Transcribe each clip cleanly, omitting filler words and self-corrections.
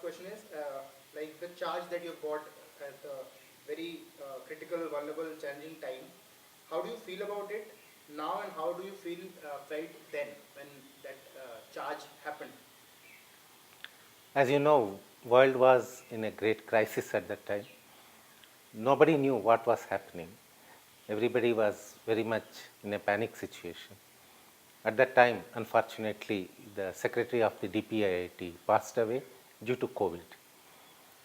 question is, like the charge that you got at a very critical, vulnerable, challenging time. How do you feel about it now, and how do you felt then when that charge happened? As you know, world was in a great crisis at that time. Nobody knew what was happening. Everybody was very much in a panic situation. At that time, unfortunately, the secretary of the DPIIT passed away due to COVID.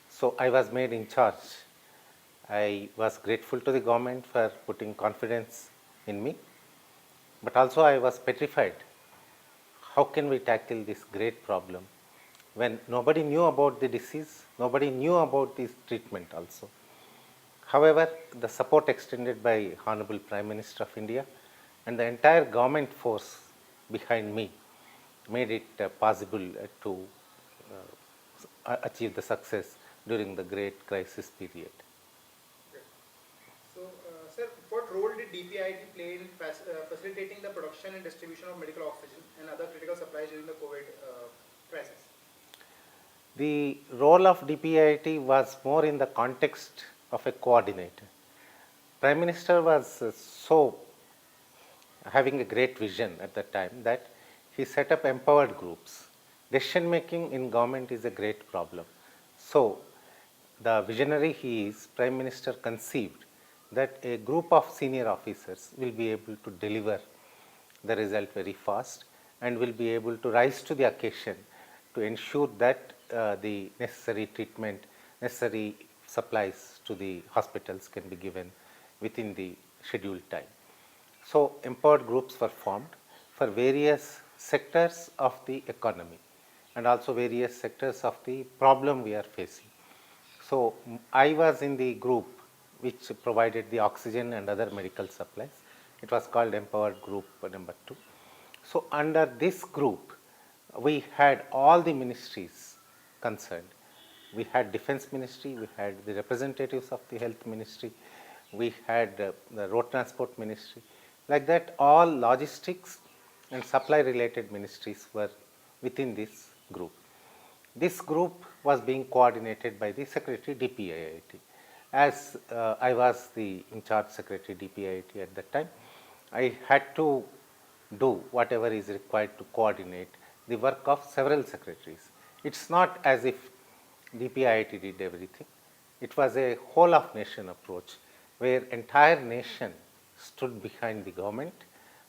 So I was made in charge. I was grateful to the government for putting confidence in me, but also I was petrified. How can we tackle this great problem when nobody knew about the disease, nobody knew about this treatment also. However, the support extended by Honorable Prime Minister of India and the entire government force behind me made it possible to achieve the success during the great crisis period. Okay. So, sir, what role did DPIT play in facilitating the production and distribution of medical oxygen and other critical supplies during the COVID crisis? The role of DPIT was more in the context of a coordinator. Prime Minister was so having a great vision at that time that he set up empowered groups. Decision making in government is a great problem. So, the visionary he is, Prime Minister conceived that a group of senior officers will be able to deliver the result very fast and will be able to rise to the occasion to ensure that the necessary treatment, necessary supplies to the hospitals can be given within the scheduled time. So, empowered groups were formed for various sectors of the economy and also various sectors of the problem we are facing. So, I was in the group which provided the oxygen and other medical supplies. It was called Empowered Group number 2. So, under this group, we had all the ministries concerned. We had Defense Ministry, we had the representatives of the Health Ministry, we had the Road Transport Ministry. Like that, all logistics and supply related ministries were within this group. This group was being coordinated by the Secretary DPIIT. As I was the in charge Secretary DPIIT at that time, I had to do whatever is required to coordinate the work of several secretaries. It's not as if DPIIT did everything. It was a whole of nation approach where entire nation stood behind the government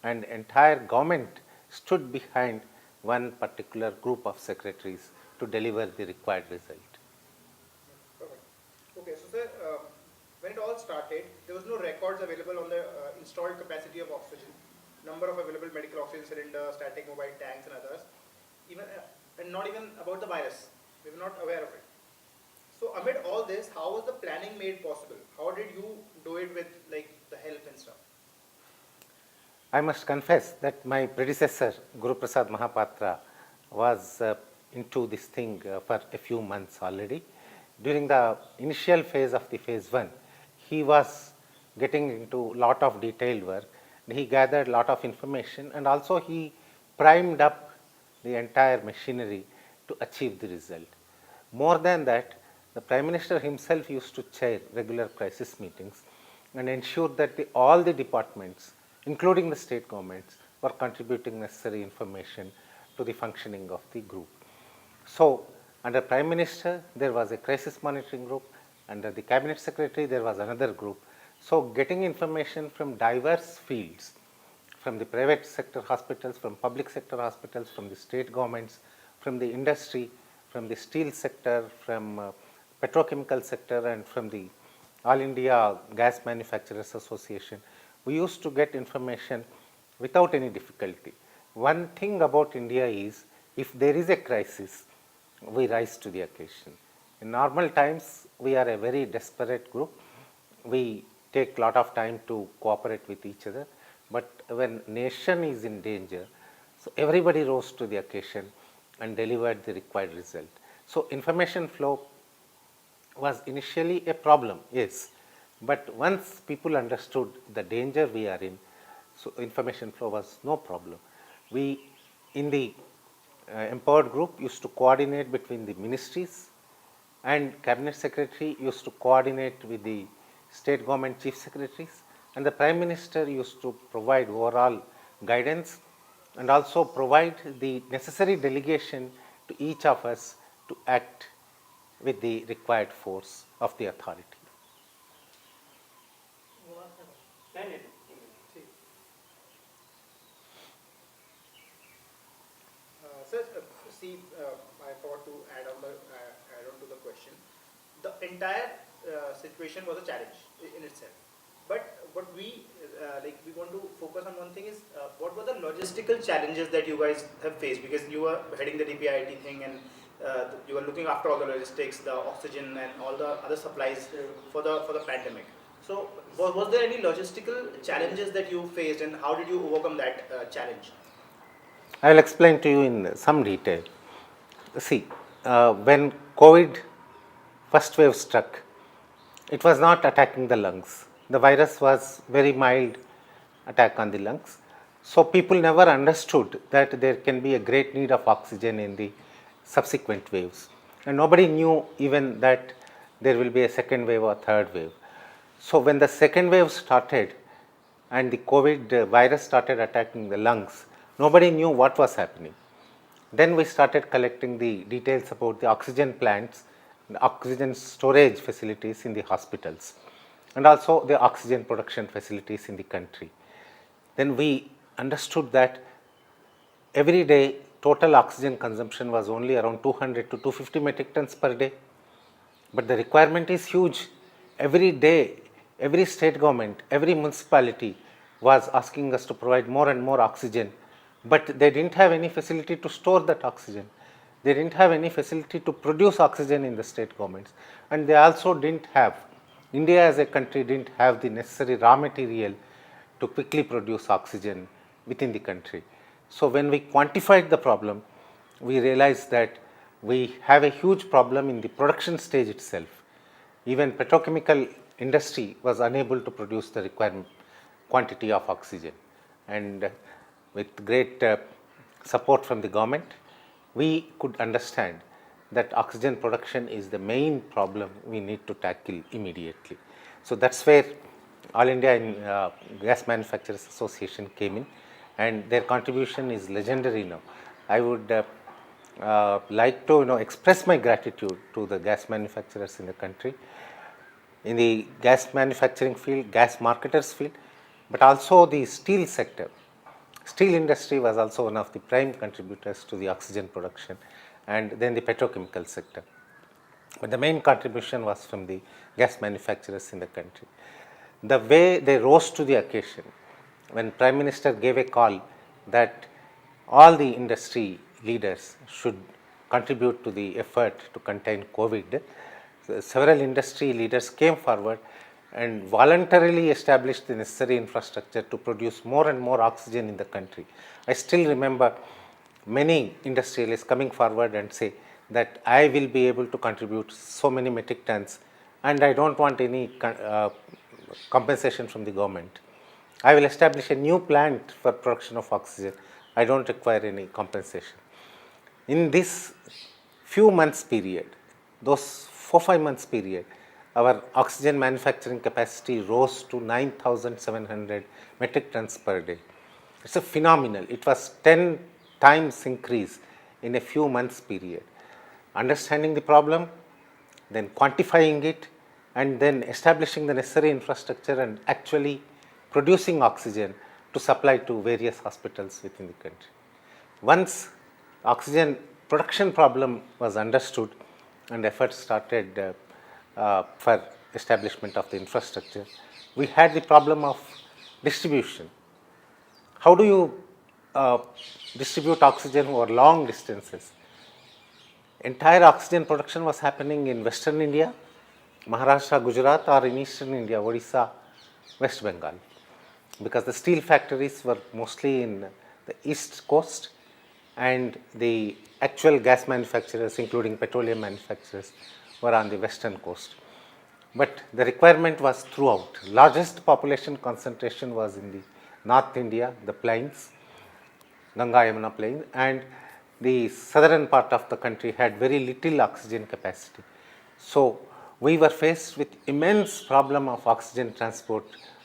and entire government stood behind one particular group of secretaries to deliver the required result. Perfect. Okay, so sir, when it all started, there was no records available on the installed capacity of oxygen, number of available medical oxygen cylinders, static mobile tanks, and others. Even and not even about the virus. We were not aware of it. So amid all this, how was the planning made possible? How did you do it with like the help and stuff? I must confess that my predecessor, Guru Prasad Mahapatra, was into this thing for a few months already. During the initial phase of the phase 1, he was getting into lot of detailed work. He gathered lot of information and also he primed up the entire machinery to achieve the result. More than that, the Prime Minister himself used to chair regular crisis meetings and ensure that all the departments, including the state governments, were contributing necessary information to the functioning of the group. So, under Prime Minister, there was a crisis monitoring group. Under the Cabinet Secretary, there was another group. So, getting information from diverse fields, from the private sector hospitals, from public sector hospitals, from the state governments, from the industry, from the steel sector, from petrochemical sector, and from the All India Gas Manufacturers Association, we used to get information without any difficulty. One thing about India is, if there is a crisis, we rise to the occasion. In normal times, we are a very desperate group. We take lot of time to cooperate with each other. But when nation is in danger, so everybody rose to the occasion and delivered the required result. So information flow was initially a problem, yes. But once people understood the danger we are in, so information flow was no problem. We, in the empowered group, used to coordinate between the ministries and cabinet secretary used to coordinate with the state government chief secretaries, and the prime minister used to provide overall guidance and also provide the necessary delegation to each of us to act with the required force of the authority. Sir, see, I forgot to add on to the question. The entire situation was a challenge in itself. But what we want to focus on one thing is what were the logistical challenges that you guys have faced, because you were heading the DPIT thing and you were looking after all the logistics, the oxygen and all the other supplies for the pandemic. So was there any logistical challenges that you faced, and how did you overcome that challenge? I will explain to you in some detail. See, when COVID first wave struck, it was not attacking the lungs. The virus was very mild attack on the lungs. So people never understood that there can be a great need of oxygen in the subsequent waves. And nobody knew even that there will be a second wave or third wave. So when the second wave started and the COVID virus started attacking the lungs, nobody knew what was happening. Then we started collecting the details about the oxygen plants, the oxygen storage facilities in the hospitals, and also the oxygen production facilities in the country. Then we understood that every day total oxygen consumption was only around 200 to 250 metric tons per day. But the requirement is huge. Every day, every state government, every municipality was asking us to provide more and more oxygen, but they didn't have any facility to store that oxygen. They didn't have any facility to produce oxygen in the state governments, and they also didn't have, India as a country didn't have the necessary raw material to quickly produce oxygen within the country. So when we quantified the problem, we realized that we have a huge problem in the production stage itself. Even petrochemical industry was unable to produce the required quantity of oxygen. And with great support from the government, we could understand that oxygen production is the main problem we need to tackle immediately. So that's where All India Gas Manufacturers Association came in, and their contribution is legendary now. I would like to express my gratitude to the gas manufacturers in the country, in the gas manufacturing field, gas marketers field, but also the steel sector. Steel industry was also one of the prime contributors to the oxygen production, and then the petrochemical sector. But the main contribution was from the gas manufacturers in the country. The way they rose to the occasion, when Prime Minister gave a call that all the industry leaders should contribute to the effort to contain COVID, several industry leaders came forward and voluntarily established the necessary infrastructure to produce more and more oxygen in the country. I still remember many industrialists coming forward and say that I will be able to contribute so many metric tons, and I don't want any compensation from the government. I will establish a new plant for production of oxygen. I don't require any compensation. In this few months period, those 4-5 months period, our oxygen manufacturing capacity rose to 9,700 metric tons per day. It's a phenomenal. It was 10 times increase in a few months period. Understanding the problem, then quantifying it, and then establishing the necessary infrastructure and actually producing oxygen to supply to various hospitals within the country. Once oxygen production problem was understood and efforts started for establishment of the infrastructure, we had the problem of distribution. How do you distribute oxygen over long distances? Entire oxygen production was happening in Western India, Maharashtra, Gujarat, or in Eastern India, Odisha, West Bengal, because the steel factories were mostly in the east coast and the actual gas manufacturers, including petroleum manufacturers, were on the western coast. But the requirement was throughout. Largest population concentration was in the North India, the plains, Ganga Yamuna plain, and the southern part of the country had very little oxygen capacity. So we were faced with immense problem of oxygen transport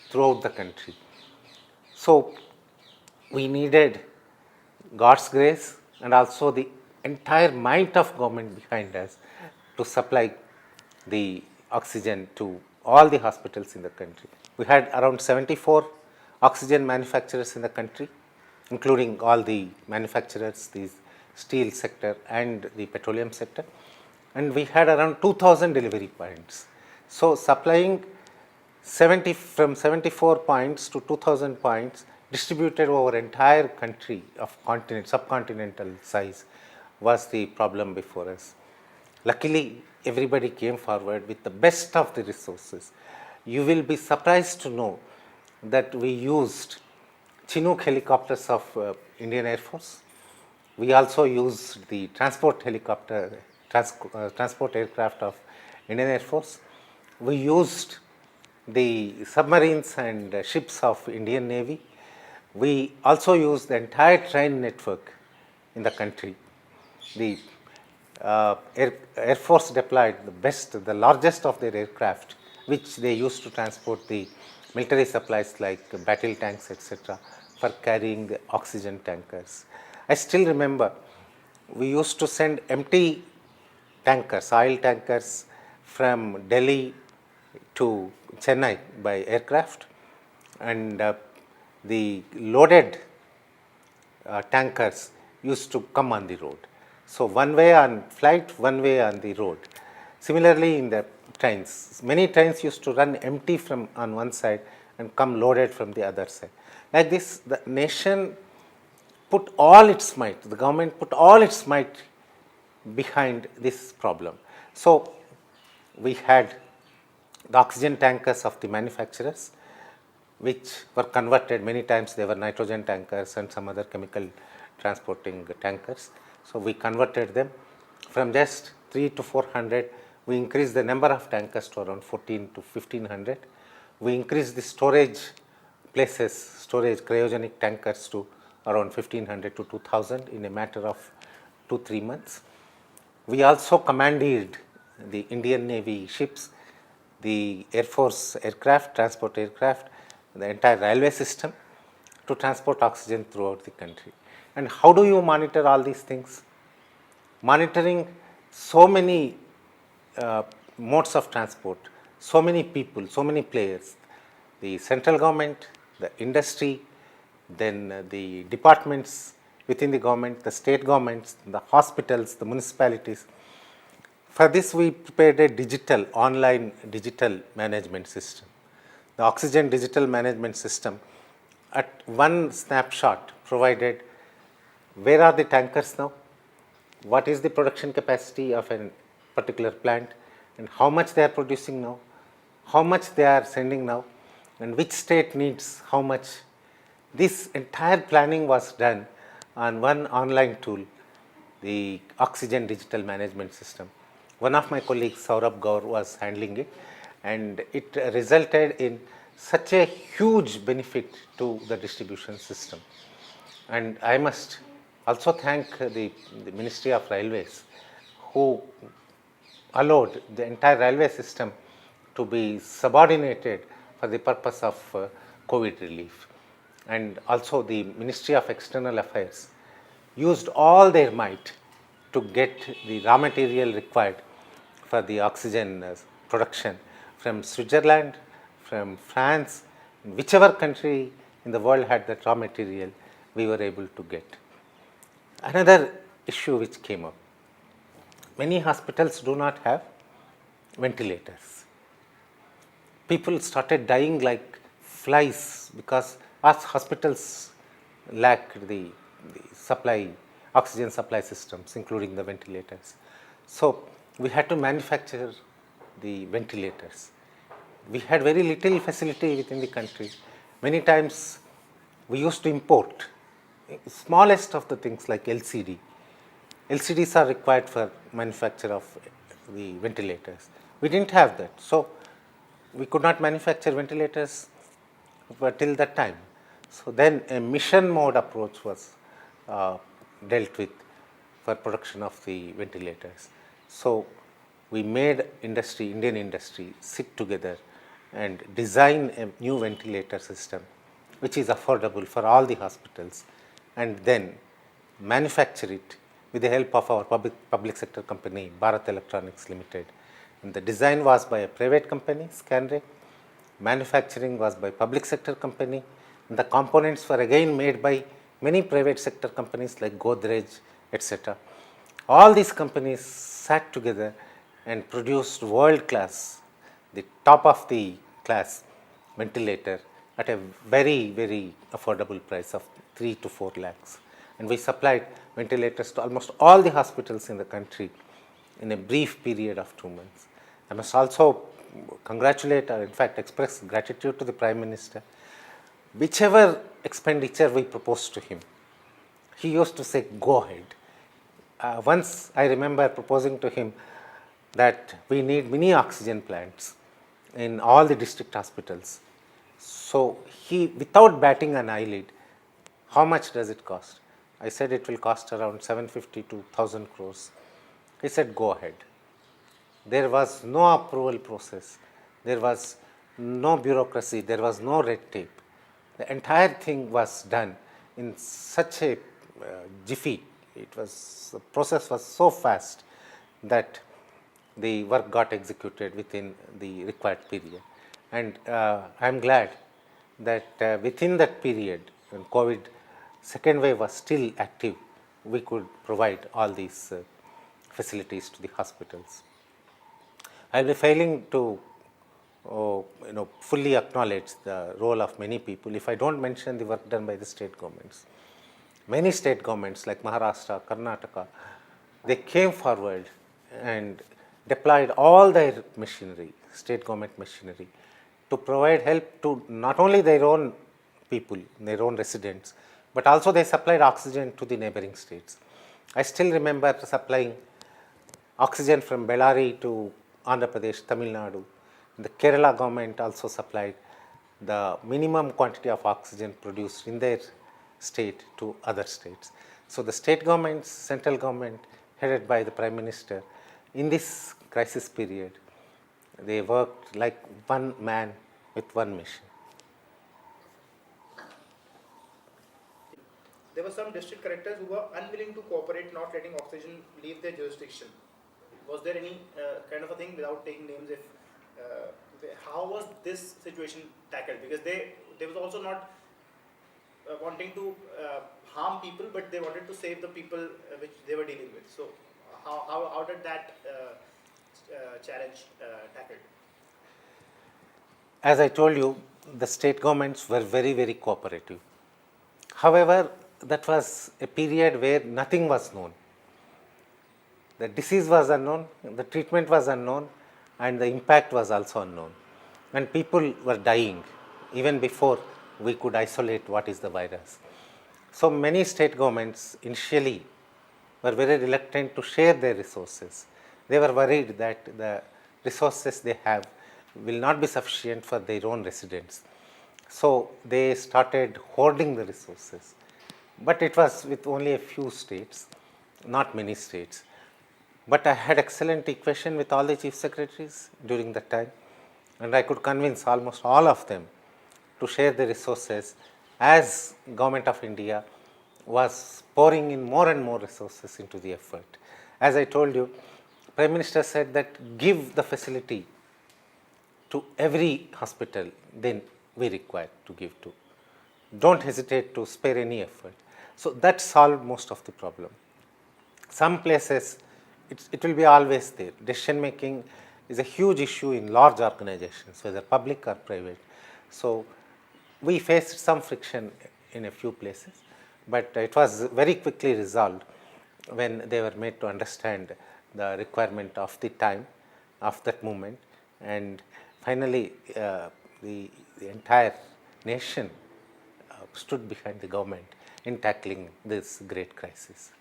throughout the country. So we needed God's grace and also the entire might of government behind us to supply the oxygen to all the hospitals in the country. We had around 74 oxygen manufacturers in the country, including all the manufacturers, the steel sector and the petroleum sector, and we had around 2000 delivery points. So supplying 74 points to 2000 points distributed over entire country of continent, subcontinental size was the problem before us. Luckily, everybody came forward with the best of the resources. You will be surprised to know that we used Chinook helicopters of Indian Air Force. We also used the transport aircraft of Indian Air Force. We used the submarines and ships of Indian Navy. We also used the entire train network in the country. The Air Force deployed the largest of their aircraft, which they used to transport the military supplies like battle tanks, etc., for carrying the oxygen tankers. I still remember we used to send empty tankers, oil tankers, from Delhi to Chennai by aircraft, and the loaded tankers used to come on the road. So one way on flight, one way on the road. Similarly, in the trains, many trains used to run empty from on one side and come loaded from the other side. Like this, the nation put all its might, the government put all its might behind this problem. So we had the oxygen tankers of the manufacturers, which were converted many times. They were nitrogen tankers and some other chemical transporting tankers. So we converted them from just 3 to 400. We increased the number of tankers to around 14 to 1500. We increased the storage places, storage cryogenic tankers to around 1500 to 2000 in a matter of 2-3 months. We also commanded the Indian Navy ships, the Air Force aircraft, transport aircraft, the entire railway system to transport oxygen throughout the country. And how do you monitor all these things? Monitoring so many modes of transport, so many people, so many players, the central government, the industry, then the departments within the government, the state governments, the hospitals, the municipalities. For this, we prepared a online digital management system. The oxygen digital management system at one snapshot provided where are the tankers now, what is the production capacity of a particular plant, and how much they are producing now, how much they are sending now, and which state needs how much. This entire planning was done on one online tool, the oxygen digital management system. One of my colleagues, Saurabh Gaur, was handling it, and it resulted in such a huge benefit to the distribution system. And I must also thank the Ministry of Railways, who allowed the entire railway system to be subordinated for the purpose of COVID relief. And also the Ministry of External Affairs used all their might to get the raw material required for the oxygen production from Switzerland, from France, whichever country in the world had that raw material, we were able to get. Another issue which came up, many hospitals do not have ventilators. People started dying like flies because our hospitals lacked the supply, oxygen supply systems, including the ventilators. So we had to manufacture the ventilators. We had very little facility within the country. Many times we used to import smallest of the things like LCD. LCDs are required for manufacture of the ventilators. We didn't have that. So we could not manufacture ventilators till that time. So then a mission mode approach was dealt with for production of the ventilators. So we made industry, Indian industry, sit together and design a new ventilator system which is affordable for all the hospitals, and then manufacture it with the help of our public sector company, Bharat Electronics Limited. And the design was by a private company, Scanray, manufacturing was by public sector company, and the components were again made by many private sector companies like Godrej, etc. All these companies sat together and produced world class, the top of the class ventilator at a very, very affordable price of 3 to 4 lakhs. And we supplied ventilators to almost all the hospitals in the country in a brief period of 2 months. I must also congratulate or in fact express gratitude to the Prime Minister. Whichever expenditure we proposed to him, he used to say, go ahead. Once I remember proposing to him that we need mini oxygen plants in all the district hospitals. So he, without batting an eyelid, how much does it cost? I said it will cost around 750 to 1000 crores. He said, go ahead. There was no approval process, there was no bureaucracy, there was no red tape. The entire thing was done in such a jiffy. The process was so fast that the work got executed within the required period. And I am glad that within that period, when COVID second wave was still active, we could provide all these facilities to the hospitals. I will be failing to fully acknowledge the role of many people if I don't mention the work done by the state governments. Many state governments like Maharashtra, Karnataka, they came forward and deployed all their machinery, state government machinery, to provide help to not only their own people, their own residents, but also they supplied oxygen to the neighboring states. I still remember supplying oxygen from Bellary to Andhra Pradesh, Tamil Nadu. The Kerala government also supplied the minimum quantity of oxygen produced in their state to other states. So the state governments, central government, headed by the Prime Minister, in this crisis period, they worked like one man with one mission. There were some district collectors who were unwilling to cooperate, not letting oxygen leave their jurisdiction. Was there any kind of a thing, without taking names, if how was this situation tackled? Because they was also not wanting to harm people, but they wanted to save the people which they were dealing with. So how did that challenge tackled? As I told you, the state governments were very, very cooperative. However, that was a period where nothing was known. The disease was unknown, the treatment was unknown, and the impact was also unknown. And people were dying even before we could isolate what is the virus. So many state governments initially were very reluctant to share their resources. They were worried that the resources they have will not be sufficient for their own residents. So they started hoarding the resources. But it was with only a few states, not many states. But I had excellent equation with all the chief secretaries during that time, and I could convince almost all of them to share the resources as Government of India was pouring in more and more resources into the effort. As I told you, Prime Minister said that give the facility to every hospital, then we require to give to. Don't hesitate to spare any effort. So that solved most of the problem. Some places, it will be always there. Decision making is a huge issue in large organizations, whether public or private. So we faced some friction in a few places, but it was very quickly resolved when they were made to understand the requirement of the time of that movement, and finally the entire nation stood behind the government in tackling this great crisis.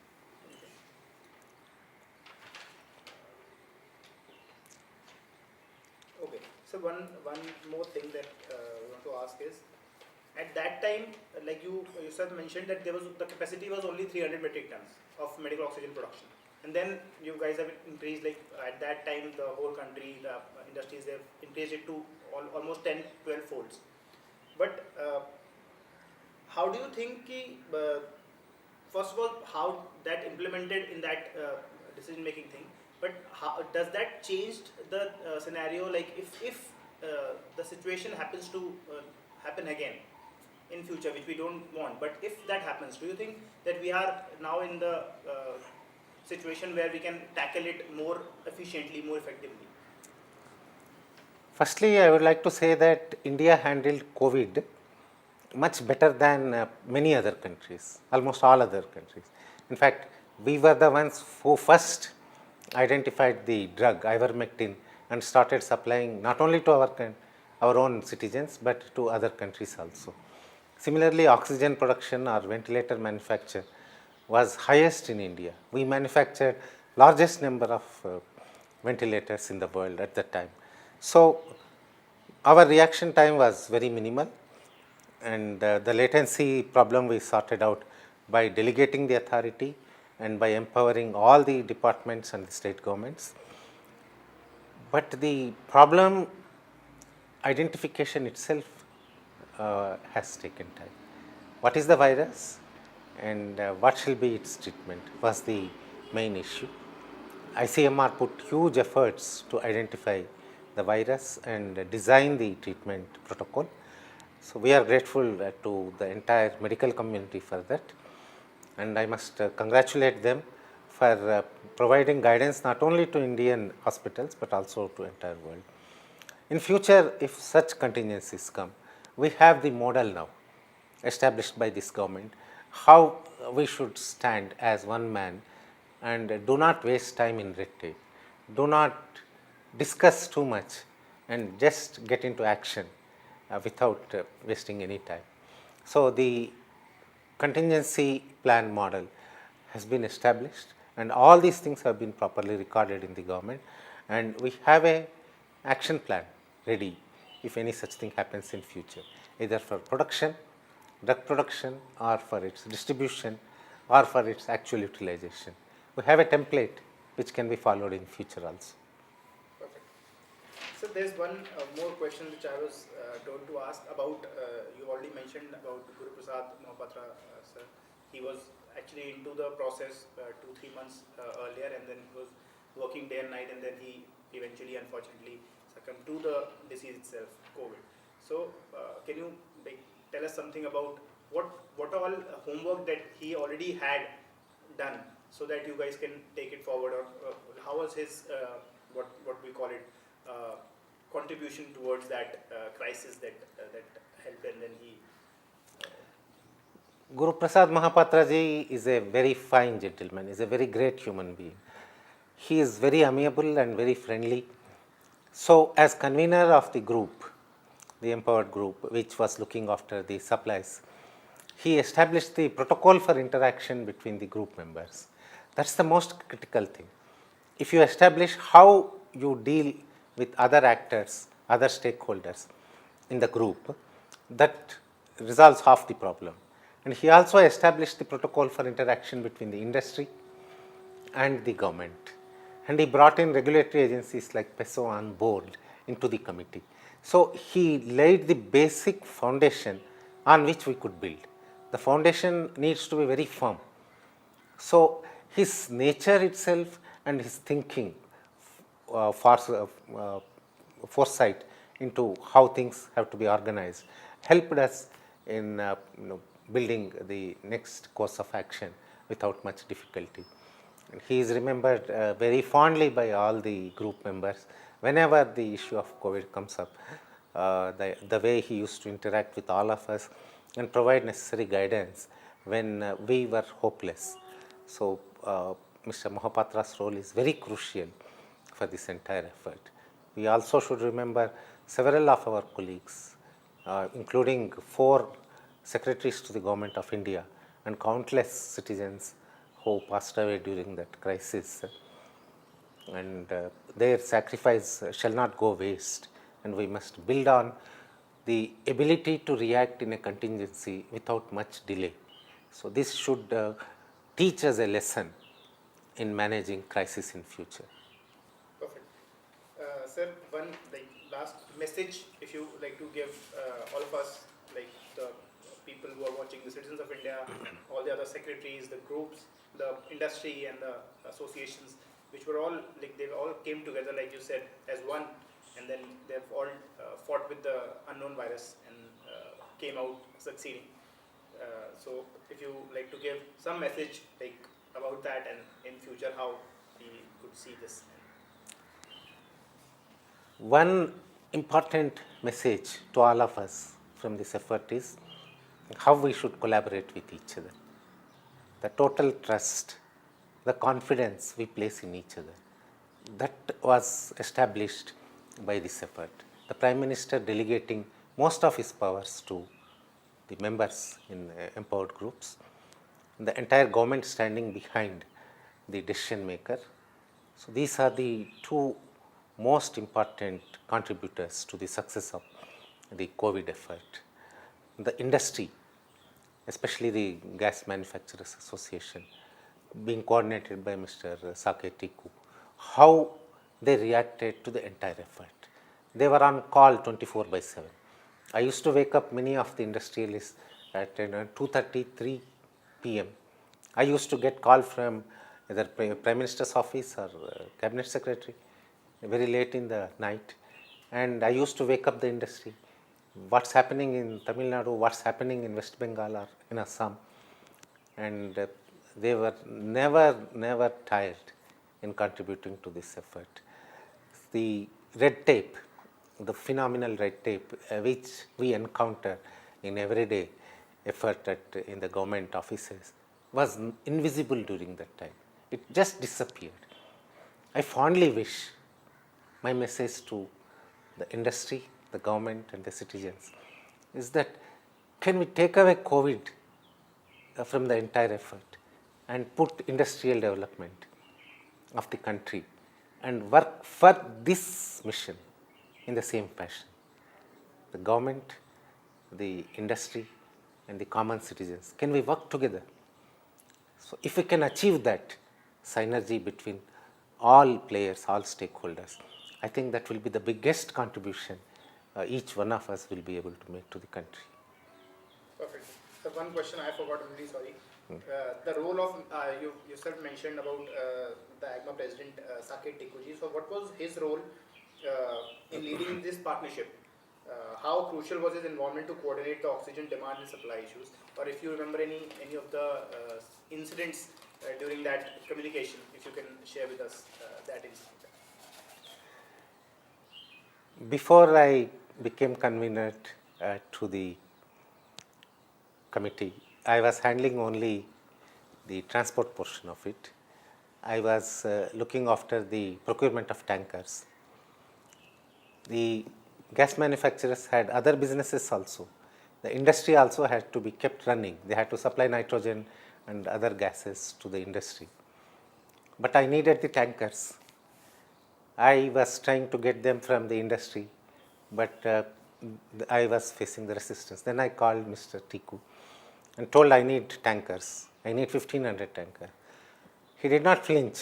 Okay, so one more thing that we want to ask is, at that time, like you sir mentioned that there was the capacity was only 300 metric tons of medical oxygen production. and then you guys have increased, like at that time the whole country, the industries, they've increased it to almost 10, 12 folds. But how do you think first of all, how that implemented in that decision making thing, but how does that changed the scenario, like if the situation happens to happen again in future, which we don't want, but if that happens, do you think that we are now in the situation where we can tackle it more efficiently, more effectively? Firstly, I would like to say that India handled COVID much better than many other countries, almost all other countries. In fact, we were the ones who first identified the drug ivermectin and started supplying not only to our own citizens but to other countries also. Similarly, oxygen production or ventilator manufacture was highest in India. We manufactured largest number of ventilators in the world at that time. So our reaction time was very minimal, and the latency problem we sorted out by delegating the authority and by empowering all the departments and the state governments. But the problem identification itself has taken time. What is the virus and what shall be its treatment was the main issue. ICMR put huge efforts to identify the virus and design the treatment protocol. So we are grateful to the entire medical community for that, and I must congratulate them for providing guidance not only to Indian hospitals but also to entire world. In future, if such contingencies come, we have the model now established by this government, how we should stand as one man and do not waste time in red tape. Do not discuss too much and just get into action without wasting any time. So the contingency plan model has been established, and all these things have been properly recorded in the government, and we have a action plan ready if any such thing happens in future, either for production, drug production, or for its distribution, or for its actual utilization. We have a template which can be followed in future also. Perfect. So there's one more question which I was told to ask about. You already mentioned about Guru Prasad Mohapatra, sir. He was actually into the process 2-3 months earlier, and then he was working day and night, and then he eventually, unfortunately, succumbed to the disease itself, COVID. So can you tell us something about what all homework that he already had done, so that you guys can take it forward, or how was his what we call it contribution towards that crisis that helped, and then he. Guru Prasad Mahapatra ji is a very fine gentleman, is a very great human being. He is very amiable and very friendly. So as convener of the group, the empowered group, which was looking after the supplies, he established the protocol for interaction between the group members. That's the most critical thing. If you establish how you deal with other actors, other stakeholders in the group, that resolves half the problem. And he also established the protocol for interaction between the industry and the government. And he brought in regulatory agencies like PESO on board into the committee. So he laid the basic foundation on which we could build. The foundation needs to be very firm. So his nature itself and his thinking, foresight into how things have to be organized, helped us in building the next course of action without much difficulty. And he is remembered very fondly by all the group members. Whenever the issue of COVID comes up, the way he used to interact with all of us and provide necessary guidance when we were hopeless. So Mr. Mohapatra's role is very crucial for this entire effort. We also should remember several of our colleagues, including 4 secretaries to the Government of India and countless citizens who passed away during that crisis. And their sacrifice shall not go waste, and we must build on the ability to react in a contingency without much delay. So this should teach us a lesson in managing crisis in future. Perfect. Sir, one last message, if you like to give all of us, like the people who are watching, the citizens of India, all the other secretaries, the groups, the industry, and the associations, which were all they all came together, like you said, as one, and then they've all fought with the unknown virus and came out succeeding. So, if you like to give some message about that, and in future how we could see this. One important message to all of us from this effort is how we should collaborate with each other. The total trust, the confidence we place in each other, that was established by this effort. The Prime Minister delegating most of his powers to the members in empowered groups, the entire government standing behind the decision maker. So, these are the two most important contributors to the success of the COVID effort. The industry, especially the Gas Manufacturers Association, being coordinated by Mr. Saketiku, how they reacted to the entire effort. They were on call 24/7. I used to wake up many of the industrialists at 2:33 p.m. I used to get call from either Prime Minister's office or Cabinet Secretary very late in the night, and I used to wake up the industry. What's happening in Tamil Nadu, what's happening in West Bengal or in Assam, and they were never tired in contributing to this effort. The red tape, the phenomenal red tape which we encounter in everyday effort in the government offices was invisible during that time. It just disappeared. I fondly wish my message to the industry, the government and the citizens is that can we take away COVID from the entire effort and put industrial development of the country and work for this mission in the same fashion. The government, the industry and the common citizens, can we work together? So, if we can achieve that synergy between all players, all stakeholders, I think that will be the biggest contribution each one of us will be able to make to the country. Perfect. So one question I forgot, I'm really sorry. The role of, you yourself mentioned about the AGMA president, Saket Tikuji. So what was his role in leading this partnership? How crucial was his involvement to coordinate the oxygen demand and supply issues? Or if you remember any of the incidents during that communication, if you can share with us that incident. Before I became convener to the committee, I was handling only the transport portion of it. I was looking after the procurement of tankers. The gas manufacturers had other businesses also. The industry also had to be kept running. They had to supply nitrogen and other gases to the industry. But I needed the tankers. I was trying to get them from the industry, but I was facing the resistance. Then I called Mr. Tiku and told I need tankers. I need 1500 tankers. He did not flinch.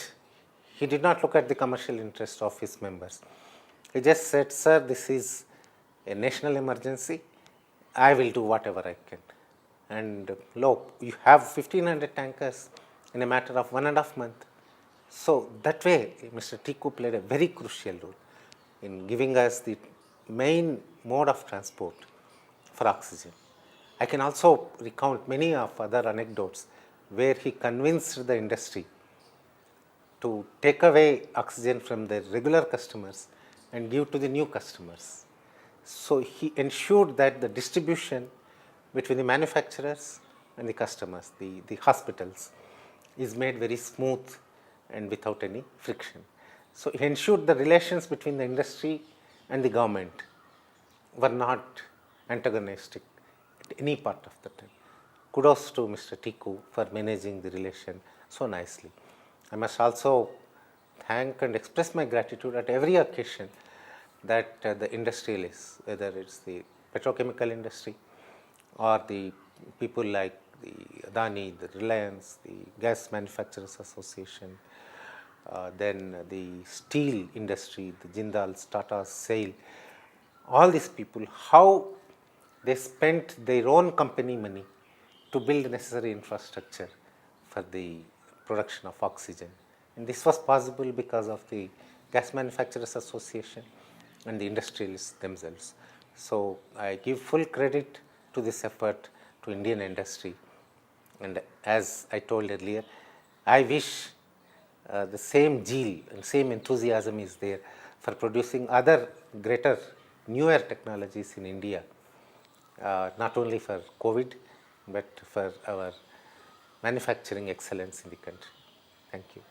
He did not look at the commercial interest of his members. He just said, sir, this is a national emergency. I will do whatever I can. And look, you have 1500 tankers in a matter of 1.5 months. So that way, Mr. Tiku played a very crucial role in giving us the main mode of transport for oxygen. I can also recount many of other anecdotes where he convinced the industry to take away oxygen from the regular customers and give to the new customers. So he ensured that the distribution between the manufacturers and the customers, the hospitals, is made very smooth and without any friction. So he ensured the relations between the industry and the government were not antagonistic at any part of the time. Kudos to Mr. Tiku for managing the relation so nicely. I must also thank and express my gratitude at every occasion that the industrialists, whether it's the petrochemical industry or the people like the Adani, the Reliance, the Gas Manufacturers Association, then the steel industry, the Jindal's, Tata's, SAIL, all these people, how they spent their own company money to build necessary infrastructure for the production of oxygen. And this was possible because of the Gas Manufacturers Association and the industrialists themselves. So I give full credit to this effort to Indian industry. And as I told earlier, I wish the same zeal and same enthusiasm is there for producing other greater, newer technologies in India, not only for COVID, but for our manufacturing excellence in the country. Thank you.